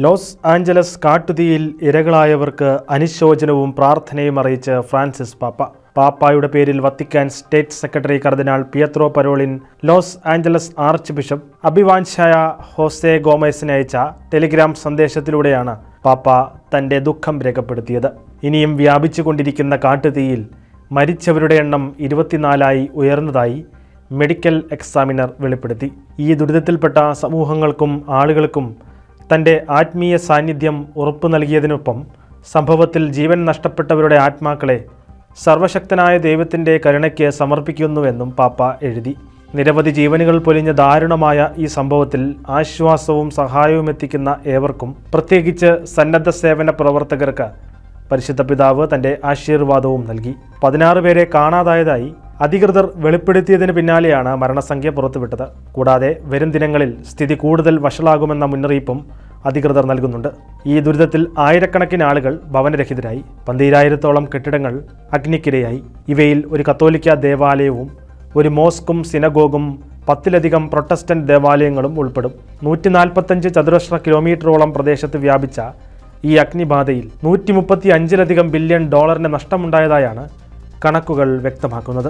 Los Angeles കാട്ടുതീയിൽ ഇരകളായവർക്ക് അനുശോചനവും പ്രാർത്ഥനയും അറിയിച്ച് Francis പാപ്പ. പാപ്പായുടെ പേരിൽ വത്തിക്കാൻ സ്റ്റേറ്റ് സെക്രട്ടറി കർദിനാൾ Pietro Parolin Los Angeles archbishop അഭിവാൻഷായ ഹോസെ ഗോമേസിന് അയച്ച ടെലിഗ്രാം സന്ദേശത്തിലൂടെയാണ് പാപ്പ തൻ്റെ ദുഃഖം രേഖപ്പെടുത്തിയത്. ഇനിയും വ്യാപിച്ചുകൊണ്ടിരിക്കുന്ന കാട്ടുതീയിൽ മരിച്ചവരുടെ എണ്ണം 24 ഉയർന്നതായി മെഡിക്കൽ എക്സാമിനർ വെളിപ്പെടുത്തി. ഈ ദുരിതത്തിൽപ്പെട്ട സമൂഹങ്ങൾക്കും ആളുകൾക്കും തൻ്റെ ആത്മീയ സാന്നിധ്യം ഉറപ്പു നൽകിയതിനൊപ്പം സംഭവത്തിൽ ജീവൻ നഷ്ടപ്പെട്ടവരുടെ ആത്മാക്കളെ സർവശക്തനായ ദൈവത്തിൻ്റെ കരുണയ്ക്ക് സമർപ്പിക്കുന്നുവെന്നും പാപ്പ എഴുതി. നിരവധി ജീവനുകൾ പൊലിഞ്ഞ ദാരുണമായ ഈ സംഭവത്തിൽ ആശ്വാസവും സഹായവും എത്തിക്കുന്ന ഏവർക്കും, പ്രത്യേകിച്ച് സന്നദ്ധ സേവന പ്രവർത്തകർക്ക് പരിശുദ്ധ പിതാവ് തൻ്റെ ആശീർവാദവും നൽകി. 16 പേരെ കാണാതായതായി അധികൃതർ വെളിപ്പെടുത്തിയതിന് പിന്നാലെയാണ് മരണസംഖ്യ പുറത്തുവിട്ടത്. കൂടാതെ വരും ദിനങ്ങളിൽ സ്ഥിതി കൂടുതൽ വഷളാകുമെന്ന മുന്നറിയിപ്പും അധികൃതർ നൽകുന്നുണ്ട്. ഈ ദുരിതത്തിൽ ആയിരക്കണക്കിന് ആളുകൾ ഭവനരഹിതരായി. 12,000-ഓളം കെട്ടിടങ്ങൾ അഗ്നിക്കിരയായി. ഇവയിൽ ഒരു കത്തോലിക്ക ദേവാലയവും ഒരു മോസ്കും സിനഗോഗും 10-ലധികം പ്രൊട്ടസ്റ്റന്റ് ദേവാലയങ്ങളും ഉൾപ്പെടും. 145 ചതുരശ്ര കിലോമീറ്ററോളം പ്രദേശത്ത് വ്യാപിച്ച ഈ അഗ്നിബാധയിൽ $135 ബില്യൺ നഷ്ടമുണ്ടായതായാണ് കണക്കുകൾ വ്യക്തമാക്കുന്നത്.